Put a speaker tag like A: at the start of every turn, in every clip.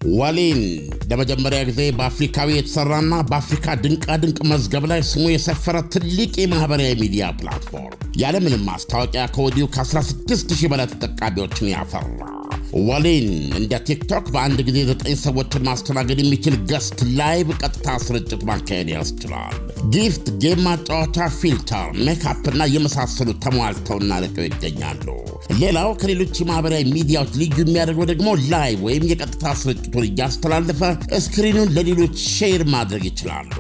A: ወሊን ለመጀመሪያ ጊዜ በአፍሪካዊ የተሰራና በአፍሪካ ድንቃድንቅ መዝገብ ላይ ስሙ የሰፈረ ትልቅ የማህበራዊ ሚዲያ ፕላትፎርም ያለምንም ማስታወቂያ ከወዲሁ ከ16,000 በላይ ተጠቃሚዎችን ያፈራ። ወሊን እንደ ቲክቶክ በአንድ ጊዜ 9 ሰዎችን ማስተናገድ የሚችል ገስት ላይቭ ቀጥታ ስርጭት ማካሄድ ያስችላል። ጊፍት፣ ጌም ማጫወቻ፣ ፊልተር፣ ሜካፕ እና የመሳሰሉት ተሟልተውና ልቀው ይገኛሉ። ሌላው ከሌሎች የማህበራዊ ሚዲያዎች ልዩ የሚያደርገው ደግሞ ላይቭ ወይም የቀጥታ ስርጭቱን እያስተላለፈ ስክሪኑን ለሌሎች ሼር ማድረግ ይችላሉ።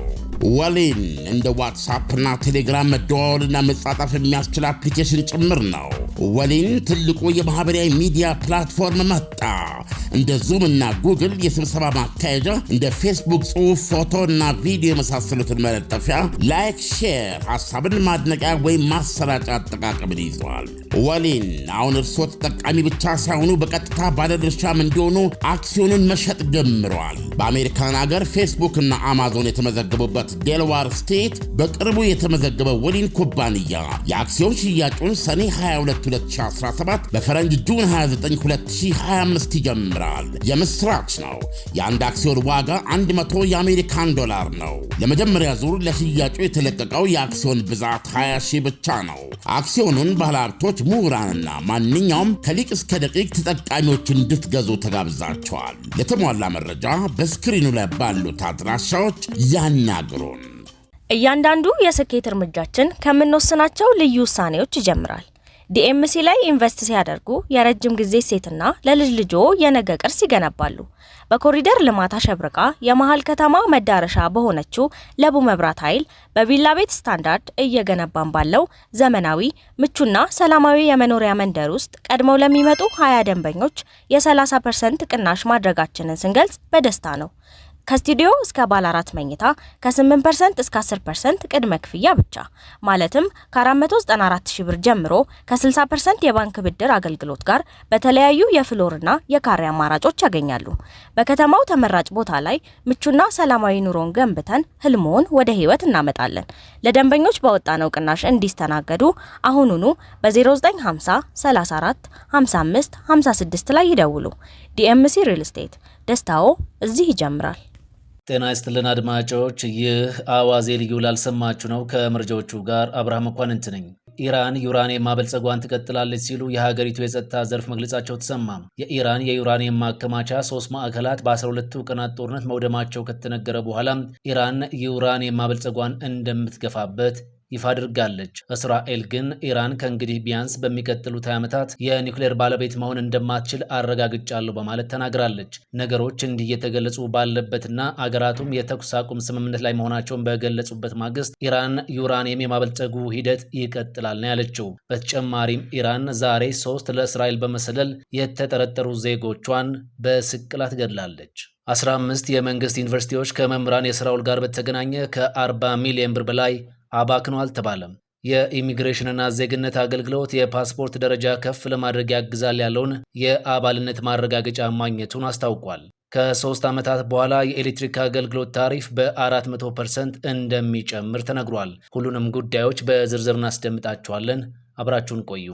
A: ወሊን እንደ ዋትስአፕ እና ቴሌግራም መደዋወልና መጻጣፍ የሚያስችል አፕሊኬሽን ጭምር ነው። ወሊን ትልቁ የማህበራዊ ሚዲያ ፕላትፎርም መጣ። እንደ ዙም እና ጉግል የስብሰባ ማካሄጃ፣ እንደ ፌስቡክ ጽሑፍ፣ ፎቶ እና ቪዲዮ የመሳሰሉትን መለጠፊያ፣ ላይክ፣ ሼር፣ ሐሳብን ማድነቂያ ወይም ማሰራጫ አጠቃቀምን ይዘዋል። ወሊን አሁን እርስዎ ተጠቃሚ ብቻ ሳይሆኑ በቀጥታ ባለድርሻም እንዲሆኑ አክሲዮንን መሸጥ ጀምረዋል። በአሜሪካን ሀገር ፌስቡክ እና አማዞን የተመዘገቡበት ዴልዋር ስቴት በቅርቡ የተመዘገበ ወሊን ኩባንያ የአክሲዮን ሽያጩን ሰኔ 22 2017 በፈረንጅ ጁን 29 2025 ይጀምራል። የምስራች ነው። የአንድ አክሲዮን ዋጋ 100 የአሜሪካን ዶላር ነው። ለመጀመሪያ ዙር ለሽያጩ የተለቀቀው የአክሲዮን ብዛት 20,000 ብቻ ነው። አክሲዮኑን ባለሀብቶች፣ ምሁራንና ማንኛውም ከሊቅ እስከ ደቂቅ ተጠቃሚዎች እንድትገዙ ተጋብዛቸዋል። ለተሟላ መረጃ በስክሪኑ ላይ ባሉት አድራሻዎች ያናግሩን።
B: እያንዳንዱ የስኬት እርምጃችን ከምንወስናቸው ልዩ ውሳኔዎች ይጀምራል። ዲኤምሲ ላይ ኢንቨስት ሲያደርጉ የረጅም ጊዜ ሴትና ለልጅ ልጆ የነገ ቅርስ ይገነባሉ። በኮሪደር ልማት አሸብርቃ የመሃል ከተማ መዳረሻ በሆነችው ለቡ መብራት ኃይል በቪላ ቤት ስታንዳርድ እየገነባን ባለው ዘመናዊ ምቹና ሰላማዊ የመኖሪያ መንደር ውስጥ ቀድመው ለሚመጡ 20 ደንበኞች የ30% ቅናሽ ማድረጋችንን ስንገልጽ በደስታ ነው። ከስቱዲዮ እስከ ባለ 4 መኝታ ከ8% እስከ 10% ቅድመ ክፍያ ብቻ ማለትም ከ494,000 ብር ጀምሮ ከ60% የባንክ ብድር አገልግሎት ጋር በተለያዩ የፍሎርና የካሬ አማራጮች ያገኛሉ። በከተማው ተመራጭ ቦታ ላይ ምቹና ሰላማዊ ኑሮን ገንብተን ህልሞን ወደ ህይወት እናመጣለን። ለደንበኞች በወጣነው ቅናሽ እንዲስተናገዱ አሁኑኑ በ0950 34 55 56 ላይ ይደውሉ። ዲኤምሲ ሪል ስቴት፣ ደስታው እዚህ ይጀምራል።
C: ጤና ይስጥልን አድማጮች፣ ይህ አዋዜ ልዩ ላልሰማችሁ ነው። ከመረጃዎቹ ጋር አብርሃም መኳንንት ነኝ። ኢራን ዩራኒየም ማበልጸጓን ትቀጥላለች ሲሉ የሀገሪቱ የጸጥታ ዘርፍ መግለጻቸው ተሰማ። የኢራን የዩራኒየም ማከማቻ 3 ማዕከላት በ12 ቀናት ጦርነት መውደማቸው ከተነገረ በኋላ ኢራን ዩራኒየም ማበልጸጓን እንደምትገፋበት ይፋ አድርጋለች። እስራኤል ግን ኢራን ከእንግዲህ ቢያንስ በሚቀጥሉት 20 ዓመታት የኒውክሌር ባለቤት መሆን እንደማትችል አረጋግጫለሁ በማለት ተናግራለች። ነገሮች እንዲህ እየተገለጹ ባለበትና አገራቱም የተኩስ አቁም ስምምነት ላይ መሆናቸውን በገለጹበት ማግስት ኢራን ዩራኒየም የማበልጸጉ ሂደት ይቀጥላል ነው ያለችው። በተጨማሪም ኢራን ዛሬ 3 ለእስራኤል በመሰለል የተጠረጠሩ ዜጎቿን በስቅላት ገድላለች። 15 የመንግስት ዩኒቨርሲቲዎች ከመምህራን የሥራ ውል ጋር በተገናኘ ከ40 ሚሊዮን ብር በላይ አባክኗል ተባለም። የኢሚግሬሽንና ዜግነት አገልግሎት የፓስፖርት ደረጃ ከፍ ለማድረግ ያግዛል ያለውን የአባልነት ማረጋገጫ ማግኘቱን አስታውቋል። ከ3 ዓመታት በኋላ የኤሌክትሪክ አገልግሎት ታሪፍ በ400% እንደሚጨምር ተነግሯል። ሁሉንም ጉዳዮች በዝርዝር እናስደምጣቸዋለን። አብራችሁን ቆዩ።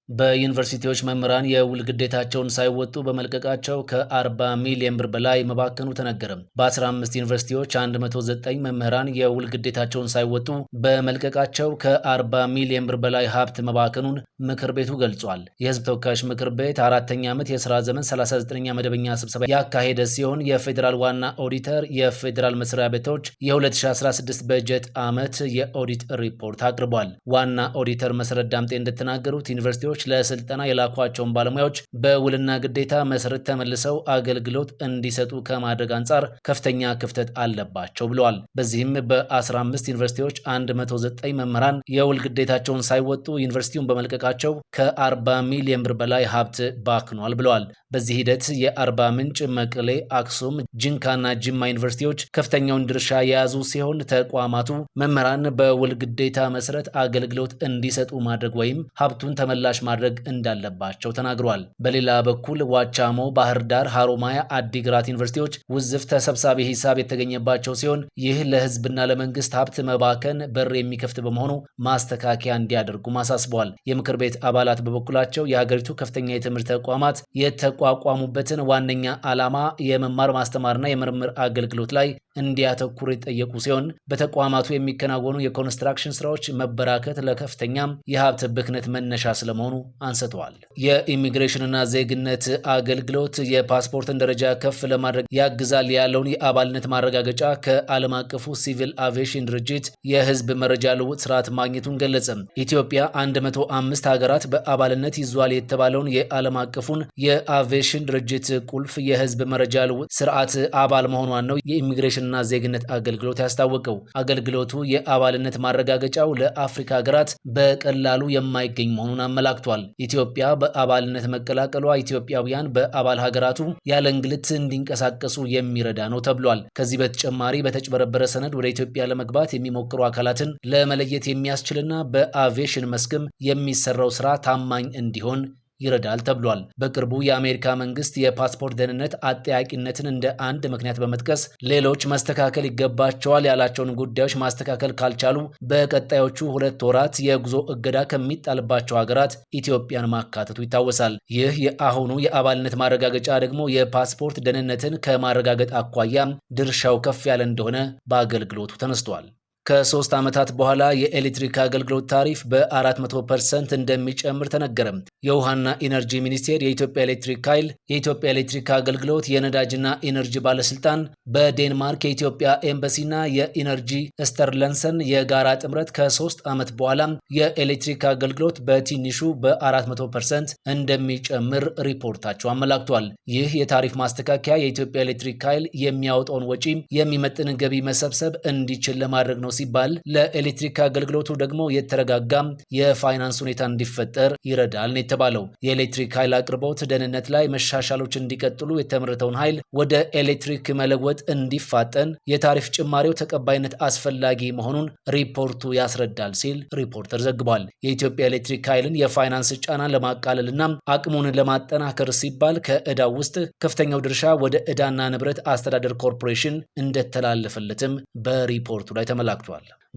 C: በዩኒቨርሲቲዎች መምህራን የውል ግዴታቸውን ሳይወጡ በመልቀቃቸው ከ40 ሚሊዮን ብር በላይ መባከኑ ተነገረ። በ15 ዩኒቨርሲቲዎች 109 መምህራን የውል ግዴታቸውን ሳይወጡ በመልቀቃቸው ከ40 ሚሊዮን ብር በላይ ሀብት መባከኑን ምክር ቤቱ ገልጿል። የሕዝብ ተወካዮች ምክር ቤት 4ኛ ዓመት የሥራ ዘመን 39ኛ መደበኛ ስብሰባ ያካሄደ ሲሆን የፌዴራል ዋና ኦዲተር የፌዴራል መስሪያ ቤቶች የ2016 በጀት ዓመት የኦዲት ሪፖርት አቅርቧል። ዋና ኦዲተር መሰረት ዳምጤ እንደተናገሩት ዩኒቨርሲቲዎች ለስልጠና የላኳቸውን ባለሙያዎች በውልና ግዴታ መሰረት ተመልሰው አገልግሎት እንዲሰጡ ከማድረግ አንጻር ከፍተኛ ክፍተት አለባቸው ብለዋል። በዚህም በ15 ዩኒቨርሲቲዎች 109 መምህራን የውል ግዴታቸውን ሳይወጡ ዩኒቨርሲቲውን በመልቀቃቸው ከ40 ሚሊዮን ብር በላይ ሀብት ባክኗል ብለዋል። በዚህ ሂደት የአርባ ምንጭ፣ መቀሌ፣ አክሱም፣ ጅንካና ጅማ ዩኒቨርሲቲዎች ከፍተኛውን ድርሻ የያዙ ሲሆን ተቋማቱ መምህራን በውል ግዴታ መሰረት አገልግሎት እንዲሰጡ ማድረግ ወይም ሀብቱን ተመላሽ ማድረግ እንዳለባቸው ተናግሯል። በሌላ በኩል ዋቻሞ፣ ባህር ዳር፣ ሐሮማያ፣ አዲግራት ዩኒቨርሲቲዎች ውዝፍ ተሰብሳቢ ሂሳብ የተገኘባቸው ሲሆን ይህ ለህዝብና ለመንግስት ሀብት መባከን በር የሚከፍት በመሆኑ ማስተካከያ እንዲያደርጉም አሳስበዋል። የምክር ቤት አባላት በበኩላቸው የሀገሪቱ ከፍተኛ የትምህርት ተቋማት የተቋቋሙበትን ዋነኛ ዓላማ የመማር ማስተማርና የምርምር አገልግሎት ላይ እንዲያተኩሩ የጠየቁ ሲሆን በተቋማቱ የሚከናወኑ የኮንስትራክሽን ስራዎች መበራከት ለከፍተኛም የሀብት ብክነት መነሻ ስለመሆኑ አንስተዋል። የኢሚግሬሽንና ዜግነት አገልግሎት የፓስፖርትን ደረጃ ከፍ ለማድረግ ያግዛል ያለውን የአባልነት ማረጋገጫ ከዓለም አቀፉ ሲቪል አቪዬሽን ድርጅት የህዝብ መረጃ ልውውጥ ስርዓት ማግኘቱን ገለጸ። ኢትዮጵያ 105 ሀገራት በአባልነት ይዟል የተባለውን የዓለም አቀፉን የአቪዬሽን ድርጅት ቁልፍ የህዝብ መረጃ ልውውጥ ስርዓት አባል መሆኗን ነው የኢሚግሬሽንና ዜግነት አገልግሎት ያስታወቀው። አገልግሎቱ የአባልነት ማረጋገጫው ለአፍሪካ ሀገራት በቀላሉ የማይገኝ መሆኑን አመላክቷል። ኢትዮጵያ በአባልነት መቀላቀሏ ኢትዮጵያውያን በአባል ሀገራቱ ያለ እንግልት እንዲንቀሳቀሱ የሚረዳ ነው ተብሏል። ከዚህ በተጨማሪ በተጭበረበረ ሰነድ ወደ ኢትዮጵያ ለመግባት የሚሞክሩ አካላትን ለመለየት የሚያስችልና በአቪዬሽን መስክም የሚሰራው ስራ ታማኝ እንዲሆን ይረዳል ተብሏል። በቅርቡ የአሜሪካ መንግስት የፓስፖርት ደህንነት አጠያቂነትን እንደ አንድ ምክንያት በመጥቀስ ሌሎች መስተካከል ይገባቸዋል ያላቸውን ጉዳዮች ማስተካከል ካልቻሉ በቀጣዮቹ 2 ወራት የጉዞ እገዳ ከሚጣልባቸው ሀገራት ኢትዮጵያን ማካተቱ ይታወሳል። ይህ የአሁኑ የአባልነት ማረጋገጫ ደግሞ የፓስፖርት ደህንነትን ከማረጋገጥ አኳያ ድርሻው ከፍ ያለ እንደሆነ በአገልግሎቱ ተነስቷል። ከ3 ዓመታት በኋላ የኤሌክትሪክ አገልግሎት ታሪፍ በ400% እንደሚጨምር ተነገረ። የውሃና ኢነርጂ ሚኒስቴር፣ የኢትዮጵያ ኤሌክትሪክ ኃይል፣ የኢትዮጵያ ኤሌክትሪክ አገልግሎት፣ የነዳጅና ኢነርጂ ባለስልጣን፣ በዴንማርክ የኢትዮጵያ ኤምባሲና የኢነርጂ ስተርለንሰን የጋራ ጥምረት ከ3 ዓመት በኋላ የኤሌክትሪክ አገልግሎት በትንሹ በ400% እንደሚጨምር ሪፖርታቸው አመላክቷል። ይህ የታሪፍ ማስተካከያ የኢትዮጵያ ኤሌክትሪክ ኃይል የሚያወጣውን ወጪ የሚመጥን ገቢ መሰብሰብ እንዲችል ለማድረግ ነው ሲባል ለኤሌክትሪክ አገልግሎቱ ደግሞ የተረጋጋ የፋይናንስ ሁኔታ እንዲፈጠር ይረዳል ነው የተባለው። የኤሌክትሪክ ኃይል አቅርቦት ደህንነት ላይ መሻሻሎች እንዲቀጥሉ የተመረተውን ኃይል ወደ ኤሌክትሪክ መለወጥ እንዲፋጠን የታሪፍ ጭማሪው ተቀባይነት አስፈላጊ መሆኑን ሪፖርቱ ያስረዳል ሲል ሪፖርተር ዘግቧል። የኢትዮጵያ ኤሌክትሪክ ኃይልን የፋይናንስ ጫና ለማቃለልና አቅሙን ለማጠናከር ሲባል ከዕዳው ውስጥ ከፍተኛው ድርሻ ወደ ዕዳና ንብረት አስተዳደር ኮርፖሬሽን እንደተላለፈለትም በሪፖርቱ ላይ ተመላክቷል።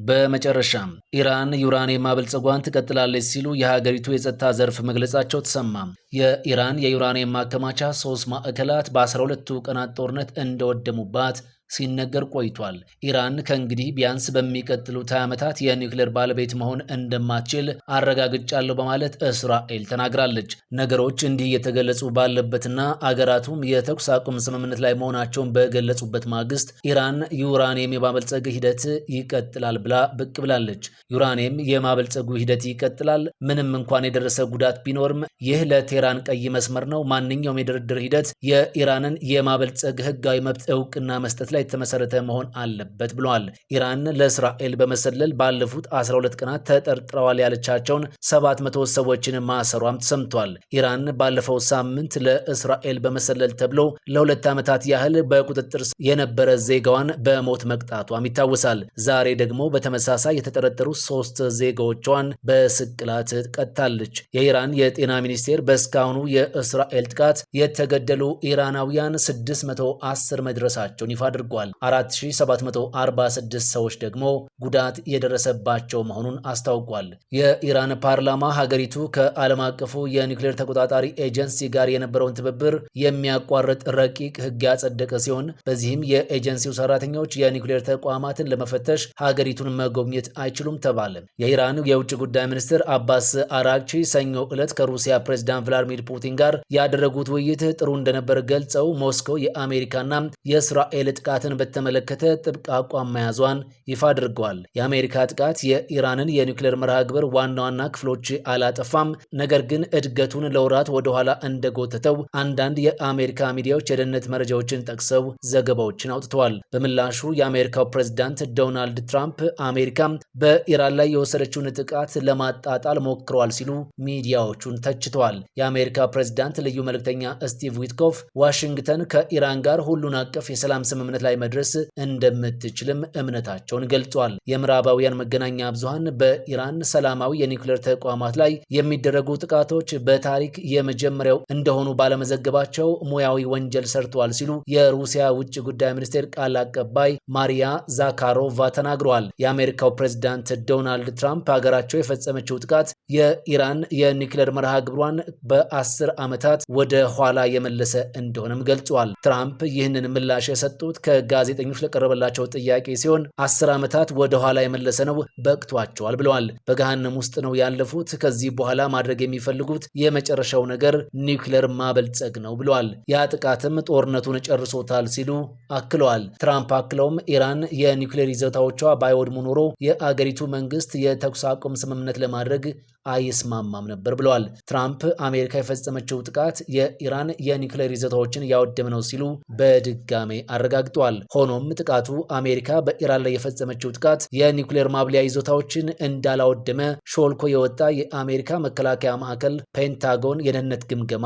C: በመጨረሻም ኢራን ዩራኒየም ማበልጸጓን ትቀጥላለች ሲሉ የሀገሪቱ የጸጥታ ዘርፍ መግለጻቸው ተሰማ። የኢራን የዩራኒየም ማከማቻ 3 ማዕከላት በ12ቱ ቀናት ጦርነት እንደወደሙባት ሲነገር ቆይቷል። ኢራን ከእንግዲህ ቢያንስ በሚቀጥሉት 20 ዓመታት የኒውክሌር ባለቤት መሆን እንደማትችል አረጋግጫለሁ በማለት እስራኤል ተናግራለች። ነገሮች እንዲህ የተገለጹ ባለበትና አገራቱም የተኩስ አቁም ስምምነት ላይ መሆናቸውን በገለጹበት ማግስት ኢራን ዩራኒየም የማበልጸግ ሂደት ይቀጥላል ብላ ብቅ ብላለች። ዩራኒየም የማበልጸጉ ሂደት ይቀጥላል፣ ምንም እንኳን የደረሰ ጉዳት ቢኖርም ይህ ለቴህራን ቀይ መስመር ነው። ማንኛውም የድርድር ሂደት የኢራንን የማበልጸግ ህጋዊ መብት እውቅና መስጠት ላይ የተመሰረተ መሆን አለበት ብለዋል። ኢራን ለእስራኤል በመሰለል ባለፉት 12 ቀናት ተጠርጥረዋል ያለቻቸውን 700 ሰዎችን ማሰሯም ተሰምቷል። ኢራን ባለፈው ሳምንት ለእስራኤል በመሰለል ተብሎ ለ2 ዓመታት ያህል በቁጥጥር የነበረ ዜጋዋን በሞት መቅጣቷም ይታወሳል። ዛሬ ደግሞ በተመሳሳይ የተጠረጠሩ 3 ዜጋዎቿን በስቅላት ቀጥታለች። የኢራን የጤና ሚኒስቴር በእስካሁኑ የእስራኤል ጥቃት የተገደሉ ኢራናውያን 610 መድረሳቸውን ይፋ አድርጓል። 4746 ሰዎች ደግሞ ጉዳት የደረሰባቸው መሆኑን አስታውቋል። የኢራን ፓርላማ ሀገሪቱ ከዓለም አቀፉ የኒውክሌር ተቆጣጣሪ ኤጀንሲ ጋር የነበረውን ትብብር የሚያቋርጥ ረቂቅ ሕግ ያጸደቀ ሲሆን በዚህም የኤጀንሲው ሰራተኞች የኒውክሌር ተቋማትን ለመፈተሽ ሀገሪቱን መጎብኘት አይችሉም ተባለ። የኢራን የውጭ ጉዳይ ሚኒስትር አባስ አራግቺ ሰኞ ዕለት ከሩሲያ ፕሬዝዳንት ቭላዲሚር ፑቲን ጋር ያደረጉት ውይይት ጥሩ እንደነበር ገልጸው ሞስኮ የአሜሪካና የእስራኤል ጥቃትን በተመለከተ ጥብቅ አቋም መያዟን ይፋ አድርገዋል። የአሜሪካ ጥቃት የኢራንን የኒውክሌር መርሃ ግብር ዋና ዋና ክፍሎች አላጠፋም፣ ነገር ግን እድገቱን ለወራት ወደኋላ እንደጎተተው አንዳንድ የአሜሪካ ሚዲያዎች የደህንነት መረጃዎችን ጠቅሰው ዘገባዎችን አውጥተዋል። በምላሹ የአሜሪካው ፕሬዝዳንት ዶናልድ ትራምፕ አሜሪካ በኢራን ላይ የወሰደችውን ጥቃት ለማጣጣል ሞክረዋል ሲሉ ሚዲያዎቹን ተችተዋል። የአሜሪካ ፕሬዝዳንት ልዩ መልእክተኛ ስቲቭ ዊትኮፍ ዋሽንግተን ከኢራን ጋር ሁሉን አቀፍ የሰላም ስምምነት ላይ መድረስ እንደምትችልም እምነታቸውን ገልጿል። የምዕራባውያን መገናኛ ብዙሃን በኢራን ሰላማዊ የኒውክሌር ተቋማት ላይ የሚደረጉ ጥቃቶች በታሪክ የመጀመሪያው እንደሆኑ ባለመዘገባቸው ሙያዊ ወንጀል ሰርተዋል ሲሉ የሩሲያ ውጭ ጉዳይ ሚኒስቴር ቃል አቀባይ ማሪያ ዛካሮቫ ተናግረዋል። የአሜሪካው ፕሬዝዳንት ዶናልድ ትራምፕ ሀገራቸው የፈጸመችው ጥቃት የኢራን የኒውክሌር መርሃ ግብሯን በ10 ዓመታት ወደ ኋላ የመለሰ እንደሆነም ገልጿል። ትራምፕ ይህንን ምላሽ የሰጡት ከጋዜጠኞች ለቀረበላቸው ጥያቄ ሲሆን 10 ዓመታት ወደ ኋላ የመለሰ ነው፣ በቅቷቸዋል ብለዋል። በገሃነም ውስጥ ነው ያለፉት። ከዚህ በኋላ ማድረግ የሚፈልጉት የመጨረሻው ነገር ኒውክሌር ማበልጸግ ነው ብለዋል። ያ ጥቃትም ጦርነቱን ጨርሶታል ሲሉ አክለዋል። ትራምፕ አክለውም ኢራን የኒውክሌር ይዞታዎቿ ባይወድሙ ኖሮ የአገሪቱ መንግስት የተኩስ አቁም ስምምነት ለማድረግ አይስማማም ነበር ብለዋል። ትራምፕ አሜሪካ የፈጸመችው ጥቃት የኢራን የኒውክሌር ይዞታዎችን ያወደመ ነው ሲሉ በድጋሜ አረጋግጠዋል። ሆኖም ጥቃቱ አሜሪካ በኢራን ላይ የፈጸመችው ጥቃት የኒውክሌር ማብለያ ይዞታዎችን እንዳላወደመ ሾልኮ የወጣ የአሜሪካ መከላከያ ማዕከል ፔንታጎን የደህንነት ግምገማ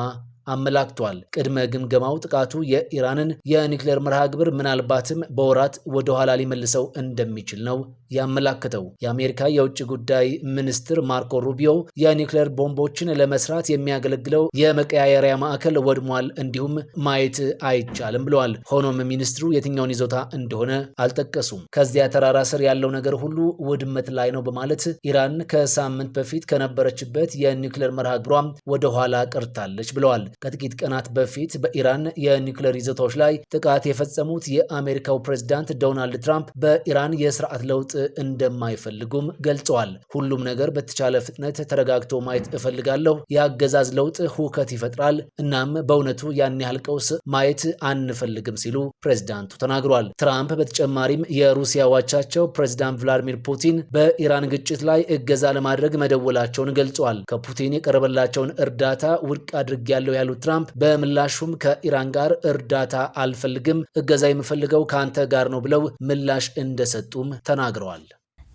C: አመላክቷል። ቅድመ ግምገማው ጥቃቱ የኢራንን የኒውክሌር መርሃ ግብር ምናልባትም በወራት ወደ ኋላ ሊመልሰው እንደሚችል ነው ያመላክተው። የአሜሪካ የውጭ ጉዳይ ሚኒስትር ማርኮ ሩቢዮ የኒውክሌር ቦምቦችን ለመስራት የሚያገለግለው የመቀያየሪያ ማዕከል ወድሟል፣ እንዲሁም ማየት አይቻልም ብለዋል። ሆኖም ሚኒስትሩ የትኛውን ይዞታ እንደሆነ አልጠቀሱም። ከዚያ ተራራ ስር ያለው ነገር ሁሉ ውድመት ላይ ነው በማለት ኢራን ከሳምንት በፊት ከነበረችበት የኒውክሌር መርሃ ግብሯ ወደ ኋላ ቀርታለች ብለዋል። ከጥቂት ቀናት በፊት በኢራን የኒውክሌር ይዞታዎች ላይ ጥቃት የፈጸሙት የአሜሪካው ፕሬዝዳንት ዶናልድ ትራምፕ በኢራን የስርዓት ለውጥ እንደማይፈልጉም ገልጸዋል። ሁሉም ነገር በተቻለ ፍጥነት ተረጋግቶ ማየት እፈልጋለሁ። የአገዛዝ ለውጥ ሁከት ይፈጥራል። እናም በእውነቱ ያን ያህል ቀውስ ማየት አንፈልግም ሲሉ ፕሬዝዳንቱ ተናግሯል። ትራምፕ በተጨማሪም የሩሲያ ዋቻቸው ፕሬዝዳንት ቭላዲሚር ፑቲን በኢራን ግጭት ላይ እገዛ ለማድረግ መደወላቸውን ገልጸዋል። ከፑቲን የቀረበላቸውን እርዳታ ውድቅ አድርጌያለሁ ያሉት ትራምፕ በምላሹም ከኢራን ጋር እርዳታ አልፈልግም፣ እገዛ የምፈልገው ከአንተ ጋር ነው ብለው ምላሽ እንደሰጡም ተናግረዋል።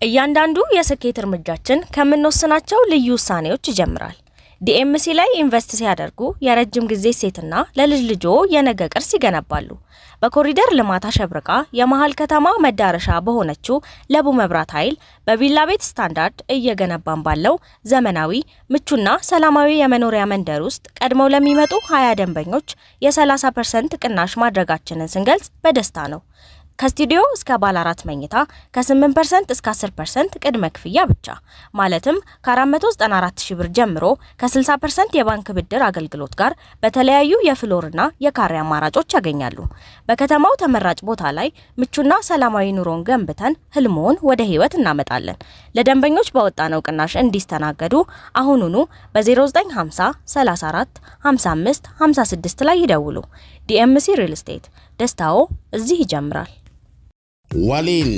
B: እያንዳንዱ የስኬት እርምጃችን ከምንወስናቸው ልዩ ውሳኔዎች ይጀምራል። ዲኤምሲ ላይ ኢንቨስት ሲያደርጉ የረጅም ጊዜ ሴትና ለልጅ ልጆ የነገ ቅርስ ይገነባሉ። በኮሪደር ልማት አሸብርቃ የመሃል ከተማ መዳረሻ በሆነችው ለቡ መብራት ኃይል በቪላ ቤት ስታንዳርድ እየገነባን ባለው ዘመናዊ ምቹና ሰላማዊ የመኖሪያ መንደር ውስጥ ቀድመው ለሚመጡ 20 ደንበኞች የ30% ቅናሽ ማድረጋችንን ስንገልጽ በደስታ ነው። ከስቱዲዮ እስከ ባለ 4 መኝታ ከ8% እስከ 10% ቅድመ ክፍያ ብቻ ማለትም ከ494,000 ብር ጀምሮ ከ60% የባንክ ብድር አገልግሎት ጋር በተለያዩ የፍሎርና የካሬ አማራጮች ያገኛሉ። በከተማው ተመራጭ ቦታ ላይ ምቹና ሰላማዊ ኑሮን ገንብተን ህልሞን ወደ ህይወት እናመጣለን። ለደንበኞች በወጣነው ቅናሽ እንዲስተናገዱ አሁኑኑ በ0950 34 55 56 ላይ ይደውሉ። ዲኤምሲ ሪል ስቴት፣ ደስታው እዚህ ይጀምራል።
A: ወሊን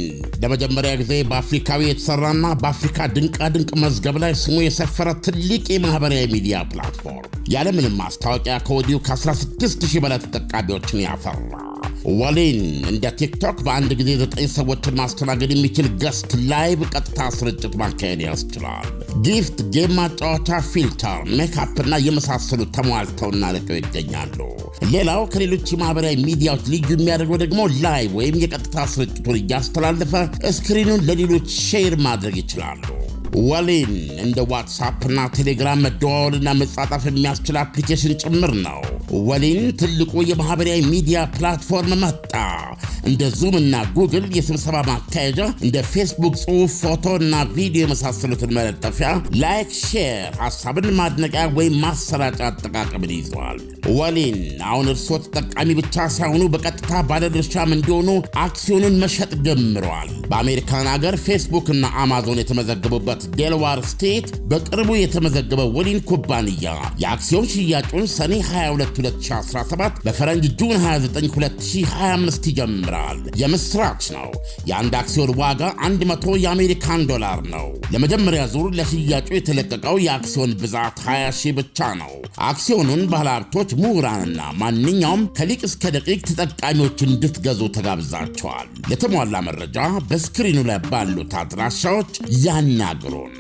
A: ለመጀመሪያ ጊዜ በአፍሪካዊ የተሰራና በአፍሪካ ድንቃድንቅ መዝገብ ላይ ስሙ የሰፈረ ትልቅ የማህበራዊ ሚዲያ ፕላትፎርም ያለምንም ማስታወቂያ ከወዲሁ ከ16,000 በላይ ተጠቃሚዎችን ያፈራ። ወሊን እንደ ቲክቶክ በአንድ ጊዜ 9 ሰዎችን ማስተናገድ የሚችል ገስት ላይቭ ቀጥታ ስርጭት ማካሄድ ያስችላል። ጊፍት፣ ጌም ማጫወቻ፣ ፊልተር፣ ሜካፕ እና የመሳሰሉት ተሟልተውና ልቀው ይገኛሉ። ሌላው ከሌሎች የማህበራዊ ሚዲያዎች ልዩ የሚያደርገው ደግሞ ላይቭ ወይም የቀጥታ ስርጭቱን እያስተላለፈ ስክሪኑን ለሌሎች ሼር ማድረግ ይችላሉ። ወሊን እንደ ዋትሳፕ እና ቴሌግራም መደዋወልና መጻጣፍ የሚያስችል አፕሊኬሽን ጭምር ነው። ወሊን ትልቁ የማህበራዊ ሚዲያ ፕላትፎርም መጣ። እንደ ዙም እና ጉግል የስብሰባ ማካሄጃ፣ እንደ ፌስቡክ ጽሑፍ፣ ፎቶ እና ቪዲዮ የመሳሰሉትን መለጠፊያ፣ ላይክ፣ ሼር፣ ሀሳብን ማድነቂያ ወይም ማሰራጫ አጠቃቀምን ይዘዋል። ወሊን አሁን እርስዎ ተጠቃሚ ብቻ ሳይሆኑ በቀጥታ ባለድርሻም እንዲሆኑ አክሲዮንን መሸጥ ጀምረዋል። በአሜሪካን ሀገር ፌስቡክ እና አማዞን የተመዘገቡበት ዴልዋር ስቴት በቅርቡ የተመዘገበው ወሊን ኩባንያ የአክሲዮን ሽያጩን ሰኔ 22 2017 በፈረንጅ ጁን 29 2025 ይጀምራል። የምስራች ነው። የአንድ አክሲዮን ዋጋ 100 የአሜሪካን ዶላር ነው። ለመጀመሪያ ዙር ለሽያጩ የተለቀቀው የአክሲዮን ብዛት 20 ሺህ ብቻ ነው። አክሲዮኑን ባለሀብቶች፣ ምሁራንና ማንኛውም ከሊቅ እስከ ደቂቅ ተጠቃሚዎች እንድትገዙ ተጋብዛቸዋል። ለተሟላ መረጃ በስክሪኑ ላይ ባሉት አድራሻዎች ያናግሩን።